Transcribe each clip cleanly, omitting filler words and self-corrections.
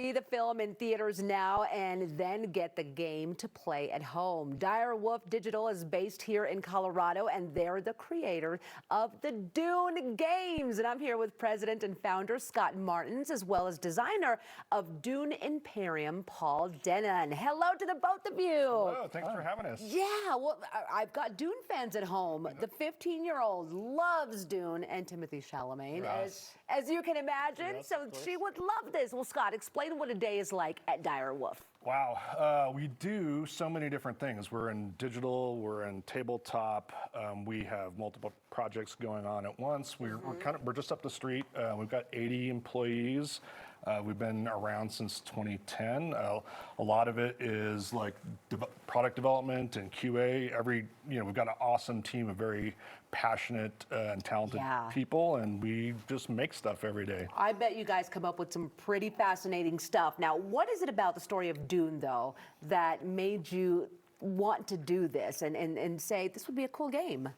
See the film in theaters now and then get the game to play at home. Dire Wolf Digital is based here in Colorado, and they're the creator of the Dune games. And I'm here with president and founder Scott Martins, as well as designer of Dune Imperium, Paul Denon. Hello to the both of you. Hello, thanks for having us. Yeah, well, I've got Dune fans at home. The 15-year-old loves Dune and Timothy Chalamet, Yes. as you can imagine. Yes, so she would love this. Well, Scott, explain what a day is like at Dire Wolf. Wow, we do so many different things. We're in digital, we're in tabletop. We have multiple projects going on at once. We're just up the street. We've got 80 employees. We've been around since 2010. A lot of it is like product development and QA. We've got an awesome team of very passionate and talented people, and we just make stuff every day. I bet you guys come up with some pretty fascinating stuff. Now, what is it about the story of Dune, though, that made you want to do this and say this would be a cool game?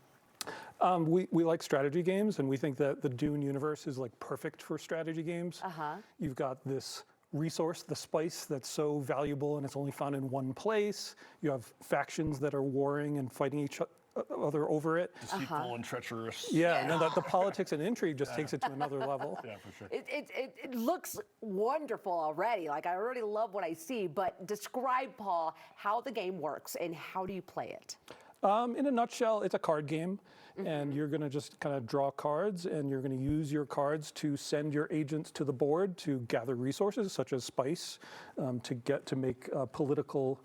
We like strategy games, and we think that the Dune universe is like perfect for strategy games. You've got this resource, the spice, that's so valuable and it's only found in one place. You have factions that are warring and fighting each other over it. Deceitful and treacherous. Yeah, and then the politics and intrigue just takes it to another level. Yeah, for sure. It looks wonderful already. Like, I already love what I see, but describe, Paul, how the game works and how do you play it? In a nutshell, it's a card game, and you're going to just kind of draw cards, and you're going to use your cards to send your agents to the board to gather resources such as spice, to make political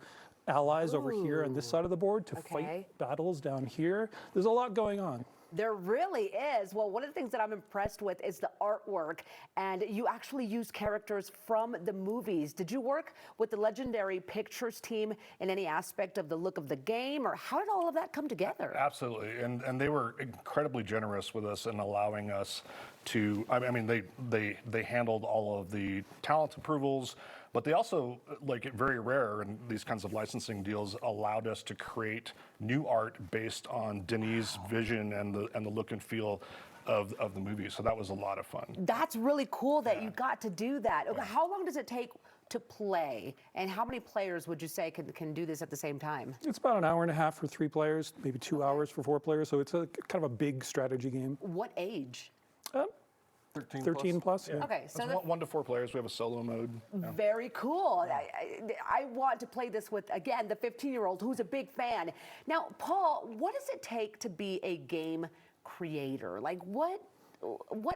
allies over here on this side of the board, to fight battles down here. There's a lot going on. There really is. Well, one of the things that I'm impressed with is the artwork, and you actually use characters from the movies. Did you work with the legendary pictures team in any aspect of the look of the game, or how did all of that come together? Absolutely, and they were incredibly generous with us in allowing us to, they handled all of the talent approvals, but they also, like it very rare in these kinds of licensing deals, allowed us to create new art based on Denis' vision and the look and feel of the movie. So that was a lot of fun. That's really cool that you got to do that. Okay, how long does it take to play, and how many players would you say can do this at the same time? It's about an hour and a half for 3 players, maybe 2 hours for 4 players. So it's a kind of a big strategy game. What age? 13 plus. Yeah. Okay, so 1 to 4 players. We have a solo mode. Very cool. I want to play this with, again, the 15-year-old who's a big fan. Now, Paul, what does it take to be a game creator? Like, what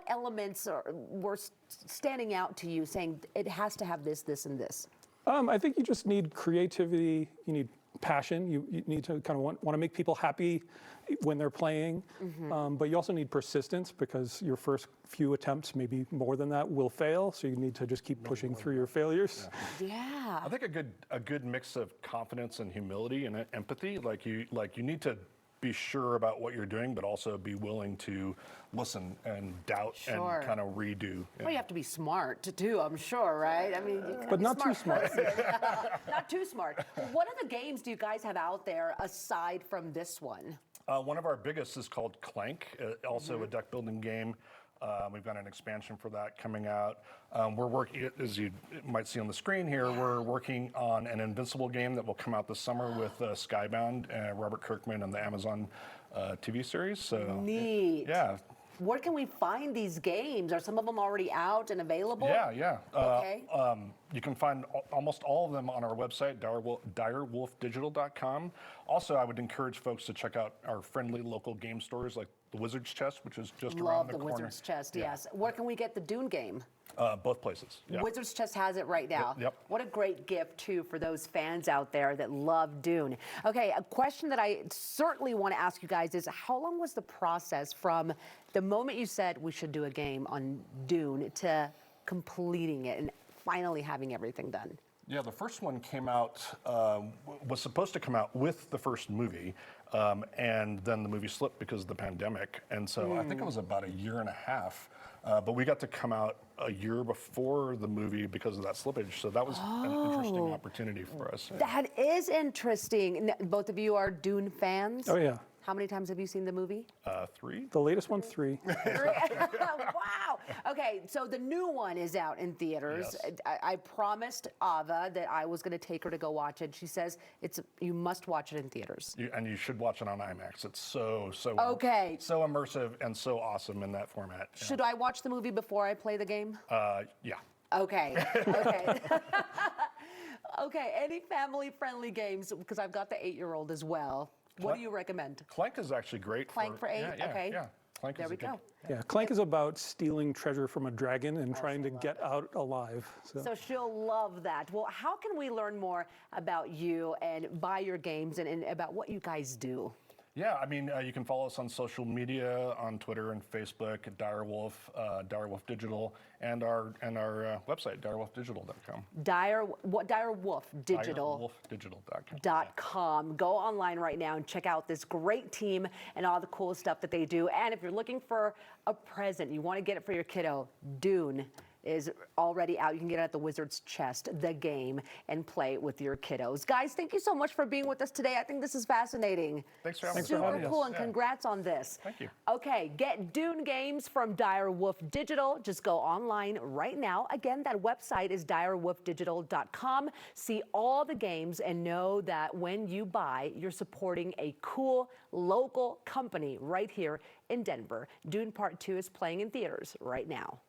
elements were standing out to you, saying it has to have this, this, and this? I think you just need creativity. You need passion. You need to kind of want to make people happy when they're playing, but you also need persistence, because your first few attempts, maybe more than that, will fail. So you need to just keep pushing through your failures. Yeah. I think a good mix of confidence and humility and empathy. Like you need to be sure about what you're doing, but also be willing to listen and doubt and kind of redo. Well, you have to be smart too, I'm sure, right? I mean, but not too smart. Not too smart. What other games do you guys have out there aside from this one? One of our biggest is called Clank, also a deck building game. We've got an expansion for that coming out. We're working, as you might see on the screen here, we're working on an Invincible game that will come out this summer with Skybound, Robert Kirkman, and the Amazon TV series. So neat. Yeah. Where can we find these games? Are some of them already out and available? Yeah. Okay. You can find almost all of them on our website, direwolfdigital.com. Also, I would encourage folks to check out our friendly local game stores like the Wizard's Chest, which is just around the corner. Love the Wizard's Chest, yes. Where can we get the Dune game? Both places. Yeah. Wizard's Chest has it right now. Yep. What a great gift, too, for those fans out there that love Dune. Okay, a question that I certainly want to ask you guys is, how long was the process from the moment you said we should do a game on Dune to completing it and finally having everything done? Yeah, the first one came out, was supposed to come out with the first movie, and then the movie slipped because of the pandemic. And so I think it was about 1.5 years. But we got to come out a year before the movie because of that slippage. So that was an interesting opportunity for us. That is interesting. Both of you are Dune fans? Oh, yeah. How many times have you seen the movie? 3. The latest one, 3. Wow. Okay, so the new one is out in theaters. Yes. I promised Ava that I was going to take her to go watch it. She says you must watch it in theaters. And you should watch it on IMAX. It's so Okay. so immersive and so awesome in that format. Yeah. Should I watch the movie before I play the game? Yeah. Okay. Okay. Okay. Any family-friendly games? Because I've got the 8-year-old as well. What do you recommend? Clank is actually great. Clank for 8? Yeah, Okay. Yeah. Clank There is we a good, go. Yeah, Clank is about stealing treasure from a dragon and trying to get out alive. So she'll love that. Well, how can we learn more about you and buy your games and about what you guys do? Yeah, I mean, you can follow us on social media, on Twitter and Facebook at Direwolf, Direwolf Digital, and our website, direwolfdigital.com. Direwolfdigital.com. Direwolfdigital.com. Go online right now and check out this great team and all the cool stuff that they do. And if you're looking for a present, you want to get it for your kiddo, Dune is already out. You can get it at the Wizard's Chest, the game, and play it with your kiddos. Guys, thank you so much for being with us today. I think this is fascinating. Thanks for having us. Super having us. cool, and Yeah. congrats on this. Thank you. Okay, get Dune games from Direwolf Digital. Just go online right now. Again, that website is direwolfdigital.com. See all the games and know that when you buy, you're supporting a cool local company right here in Denver. Dune Part 2 is playing in theaters right now.